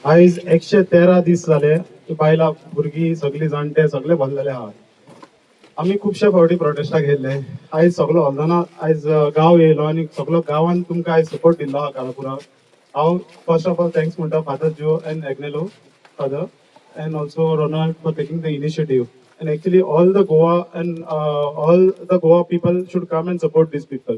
आयज 113 दीस जाले बायलां भुरगीं सगळीं जाणटे सगळे भरलेले आहा. आमी खुबशे फावटी प्रोटेस्टाक गेल्ले. आयज सगळो हल्दोना आयज गांव येयलो आनी सगळो गांवान तुमकां आयज सपोर्ट दिल्लो आहा काळापुरा. हांव फर्स्ट ऑफ ऑल थँक्स म्हणटा फादर जो end Agnelo father and also Ronald for taking the initiative. And actually, all the Goa people should come and support these people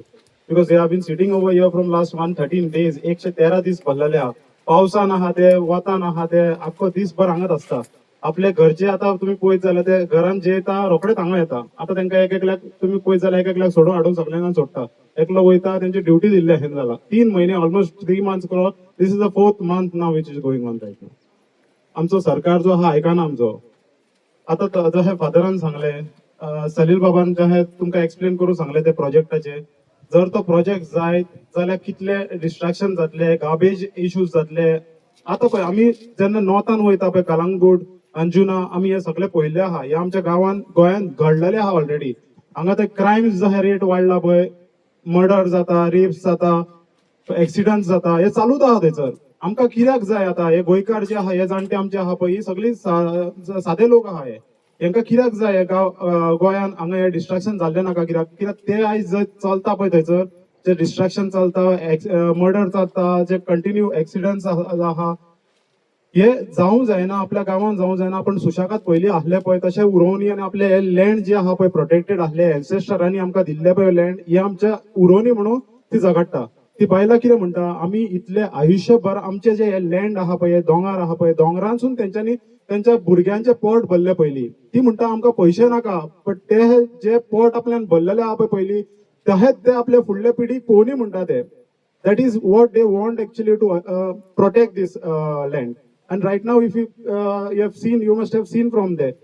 because they have been sitting over here from last 113 days. 113 दीस भरलेले आहा. पावसान आहा ते, वतान आहा ते, आख्खो दीसभर हांगाच आसता. आपले घरचे आता तुम्ही पळयत जाल्यार ते घरान जे येता रोखडेच हांगा येता. आता तांकां एक एकल्याक तुम्ही पळयत जाल्यार एक एकल्याक सोडून हाडून सगळ्यांना सोडटा. एकलो वयता तेंची ड्युटी दिल्ली अशें जाला. 3 महिने almost 3 months cross. This is the 4th month now which is going on right now. आमचो सरकार जो आहा आयकाना आमचो. आता जशें फादरान सांगले, सलील बाबान जशें तुमकां एक्सप्लेन करून सांगले ते प्रोजेक्टाचे, जर तो प्रोजेक्ट जायत जाल्यार कितले डिस्ट्रॅक्शन जातले, गार्बेज इश्यूज जातले. आता पळय आमी जेन्ना नॉर्थान वयता पळय कलंगूट, अंजुना, आमी हे सगळे पळयल्ले आहा. हे आमच्या गांवान गोंयान घडलेले आहा ऑलरेडी. हांगा ते क्रायम्स जशें रेट वाडला पळय, मर्डर जाता, रेप्स जाता, एक्सिडंट जाता, हे चालूच आहा थंयसर. आमकां कित्याक जाय आता हे गोंयकार जे आहा हे जाणटे आमचे आहा पळय ही सगळी सादे लोक आहा हे. हेंकां कित्याक जाय गोंयान हांगा हे डिस्ट्रॅक्शन जाल्ले नाका कित्याक ते आयज जर चलता पळय थंयसर जे डिस्ट्रॅक्शन चलता, मर्डर जाता, जे कंटिन्यू एक्सिडंट्स आहा, हे जावंक जायना. आपल्या गांवांत जावंक जायना. आपण सुशाकात पयलीं आसले पळय तशें उरोवनी आनी आपले हे लँड जे आहा पळय प्रोटेक्टेड आसले एन्सेस्टरांनी आमकां दिल्ले पळय लँड, हे आमच्या उरोवनी म्हणून ती झगडटा. ती बायलां कितें म्हणटा, आमी इतले आयुश्यभर आमचे जे लँड आहा पळय, दोंगर आहा पळय, दोंगरांसून तेंच्यांनी त्यांच्या भुरग्यांचे पोट भरले पयलीं. ती म्हणटा आमकां पयशे नाका, बट ते जे पोट आपल्यान भरलेले आहा पळय पयलीं, तहेच ते आपले फुडले पिढीक पळोवनी म्हणटा ते. That is what they want actually to protect this land. And right now, if you must have seen from there.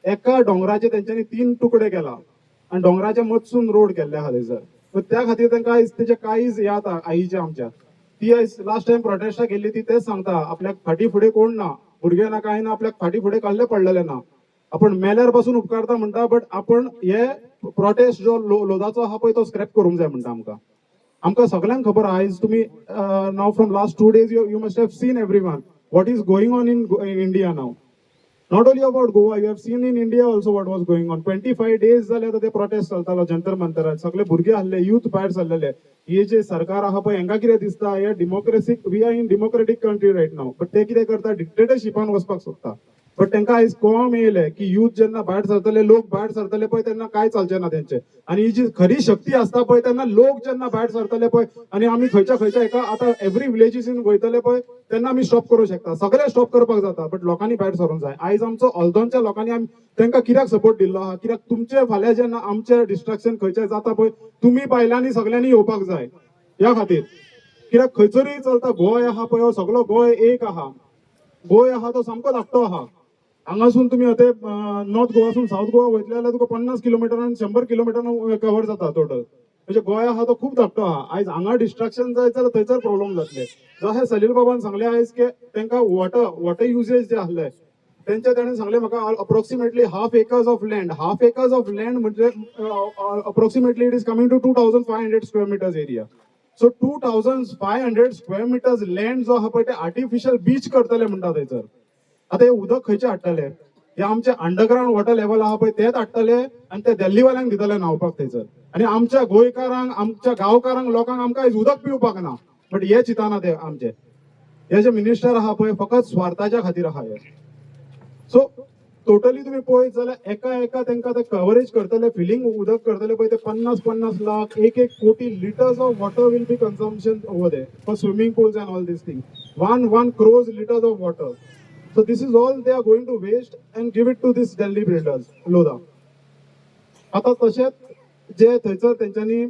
एका डोंगराचे तेंच्यांनी 3 तुकडे केला आणि डोंगराच्या मदसून रोड केल्ले आहा थंयसर. त्या खातीर तांकां तेजे कांयच हे आता आईच्या आमच्या. ती लास्ट टाइम प्रोटेस्टाक गेल्ली ती तेच सांगता, आपल्याक फाटी फुडें कोण ना, भुरगे ना काय ना, आपल्याक फाटी फुडें काडले पडलेले ना. आपण मेल्यार पासून उपकारता म्हणटा, बट आपण हे प्रोटेस्ट जो लोदाचो आहा पळय तो स्क्रॅप करूंक जाय म्हणटा आमकां. आमकां सगळ्यांक खबर आहा आयज तुम्ही नाव from last 2 days you must have seen everyone what is going on in India now. Not only about Goa, you have seen in India also what was going on. 25 days झाले आता ते प्रोटेस्ट चलतालो जंतर मंतरार. सगळे भुरगे आसले, youth भायर सरलेले. हे जे सरकार आहा पळय हांकां कितें दिसता, हे डेमोक्रेसीक we are in democratic country right नाव, बट ते कितें करता डिक्टेटरशिपान वचपाक सोदता. बट तांकां आयज कळोंक मेळयलें की यूथ जेन्ना भायर सरतले, लोक भायर सरतले पळय तेन्ना काय चलचें ना तेंचे. आणि ही जी खरी शक्ती आसता पळय तेन्ना लोक जेन्ना भायर सरतले पळय आणि आमी खंयच्या एका आता एव्हरी विलेजीन वयतले पळय तेन्ना आमी स्टॉप करूं शकता. सगळे स्टॉप करपाक जाता, बट लोकांनी भायर सरूंक जाय. आयज आमचो हल्दोनच्या लोकांनी तांकां कित्याक सपोर्ट दिल्लो आहा, कित्याक तुमचे फाल्यां जेन्ना आमचे डिस्ट्रॅक्शन खंयचे जाता पळय तुमी बायलांनी सगळ्यांनी येवपाक जाय ह्या खातीर. कित्याक खंयसरूय चलता, गोंय आहा पळय हो सगळो गोंय एक आहा. गोंय आहा तो सामको धाकटो आहा. हांगासून तुम्ही आता नॉर्थ गोवासून साऊथ गोवा वयतले जाल्यार तुका 50 किलोमिटर आनी 100 किलोमिटर कव्हर जाता टोटल. म्हणजे गोंय आहा तो खूप धाकटो आहा. आयज हांगा डिस्ट्रॅक्शन जाय जाल्यार थंयसर प्रॉब्लेम जातले. जशें सलील बाबान सांगले आयज की तांकां वॉटर युजेज जे आसले ताणें सांगले म्हाका approximately half acres of land म्हणजे approximately it is coming to 2500 square metres area. So 2500 square metres land जो आहा पळय ते आर्टिफिशियल बीच करतले म्हणटा थंयसर. आता हे उदक खंयचे हाडटले, हे आमचे अंडरग्राउंड वॉटर लेवल आहा पळय तेच हाडटले आणि ते दिल्लीवाल्यांक दितले न्हावपाक थंयसर. आणि आमच्या गोंयकारांक, आमच्या गांवकारांक, लोकांक आमकां आयज उदक पिवपाक ना. बट हे चिंतना ते आमचे हे जे मिनिस्टर आहा पळय फकत स्वार्थाच्या खातीर आहा हे. सो टोटली तुम्ही पळयत जाल्यार एका तांकां ते कव्हरेज करतले, फिलिंग उदक करतले पळय ते 50 लाख 1 कोटी litres of water will be consumption over there for swimming pools and all this thing. 1 crore litres of water. So this is all they are going to waste and give it to this Delhi builders, Lodha. आता तशेंच जे थंयसर तेंच्यांनी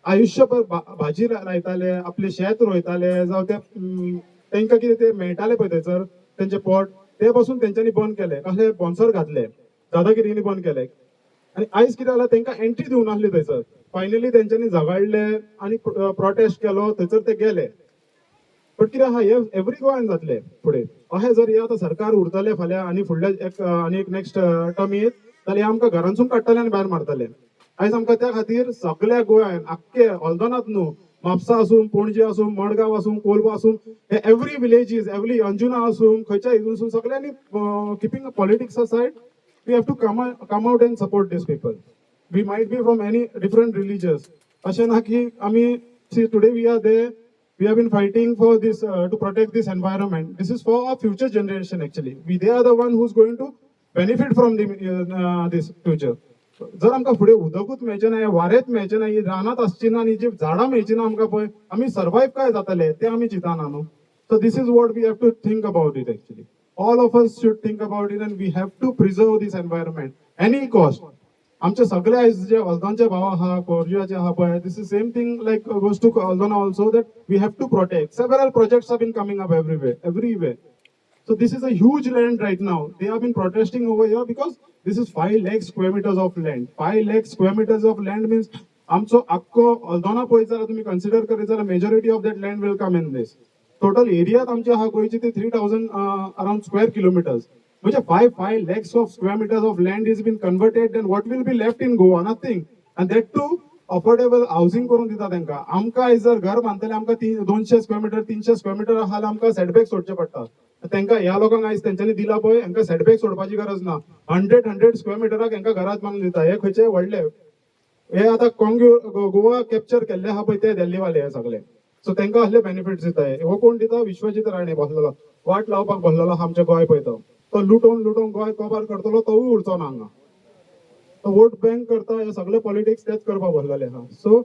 आयुष्यभर भाजी लायताले, आपले शेत रोयताले, जावं ते तांकां कितें ते मेळटाले पळय थंयसर तेंचे पोट, ते पासून तेंच्यांनी बंद केले. कसले स्पॉन्सर घातले, दादागिरीनी बंद केले. आणि आयज कितें जालां तांकां एंट्री दिवं नासली थंयसर. फायनली तेंच्यांनी झगडले आणि प्रोटेस्ट केलो, थंयसर ते गेले. बट कितें आहा हे एव्हरी गोंयान जातले फुडें. अशें जर हे आतां सरकार उरतले फाल्यां आनी फुडले आनी एक नेक्स्ट टर्म येत जाल्यार हे आमकां घरांसून काडटले आनी भायर मारतले. आयज आमकां त्या खातीर सगळ्या गोंयान आख्खे हल्दोनात न्हू म्हापसा आसूं, पणजे आसूं, मडगांव आसूं, कोलवा आसूं, हे एव्हरी विलेजीस, एव्हरी अंजुना आसूं, खंयच्या हितून सगळ्यांनी keeping politics aside, we have to come out and support these people. We might be from any different religions. अशें ना की आमी, see today we are there, we have been fighting for this to protect this environment. This is for our future generation actually. They are the one who's going to benefit from this future. जर आमकां फुडें उदकूच मेळचें ना, वारेंच मेळचें ना, ही रानात आसची ना आनी जी झाडां मेळची ना आमकां पळय, आमी सर्वायव काय जातले ते आमी चिंतना न्हू. So this is what we have to think about it actually. All of us should think about it and we have to preserve this environment. Any cost. आमचे सगळे आयज जे हल्दोणचे भाव आहा, कोरजुयाचे आहा पळय, this is same thing like goes to Haldona also, that we have to protect. Several projects have been coming up everywhere. So this is a huge land right now. They have been protesting over here because this is 5 lakh square meters of land. 5 lakh square meters of land means आमचो आख्खो हल्दोना पळयत जाल्यार तुम्ही consider करीत जाल्यार majority of that land will come in this. Total area आमची आहा गोंयची ती 3000 अराउंड स्क्वेअर किलोमीटर्स. म्हणजे 5 lakhs of square meters of land is been converted, then what will be left in Goa? Nothing. And that too affordable housing करून दिता तांकां. आमकां आयज जर घर बांदतले आमकां 200 स्क्वेअर मीटर 300 स्क्वेअर मीटर आहा जाल्यार आमकां सेटबॅक सोडचे पडटा. तांकां ह्या लोकांक आयज तेंच्यांनी दिला पळय, हांकां सेटबॅक सोडपाची गरज ना. 100 स्क्वेअर मिटराक हांकां घरात बांदून दिता. हे खंयचे व्हडले, हे आता गोवा कॅप्चर केल्ले आहा पळय ते दिल्लीवाले हे सगळे. सो तांकां असले बेनिफिट्स दिता. हो कोण दिता? विश्वजीत राणे बसलेलो, वाट लावपाक बसलेलो आहा आमचे गोंय पळय तो लुटोवन गोंय कबार करतलो, तोवूय उरचो ना हांगा. तो वोट बँक करता, हे सगळे पॉलिटिक्स तेच करपाक बसलेले आहा. सो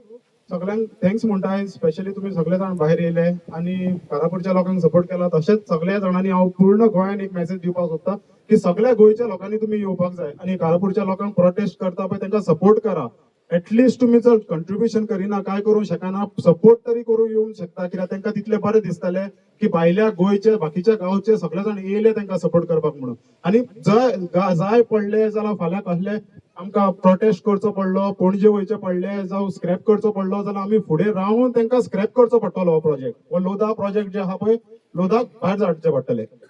सगळ्यांक थँक्स म्हणटा, स्पेशली तुम्ही सगळे जाण भायर येयले आणि कारापूरच्या लोकांक सपोर्ट केला. तशेंच सगळ्या जाणांनी हांव पूर्ण गोंयान एक मेसेज दिवपाक सोदता की सगळ्या गोंयच्या लोकांनी तुम्ही येवपाक जाय आणि कारापूरच्या लोकांक प्रोटेस्ट करता पळय तांकां सपोर्ट करा. एटलिस्ट तुम्ही जर कंट्रिब्युशन करिना, काय करूंक शकना, सपोर्ट तरी करूं येवंक शकता. कित्याक तांकां तितले बरें दिसतले की भायल्या गोंयचे बाकीच्या गांवचे सगळे जाण येयले तांकां सपोर्ट करपाक म्हणून. आणि जाय पडले जाल्यार फाल्यां कसले आमकां प्रोटेस्ट करचो पडलो, पणजे वयचे पडले, जावं स्क्रॅप करचो पडलो जाल्यार आमी फुडें रावन तांकां स्क्रॅप करचो पडटलो हो प्रोजेक्ट. हो लोधा प्रोजेक्ट जे आहा पळय, लोधाक भायर धाडचे पडटले.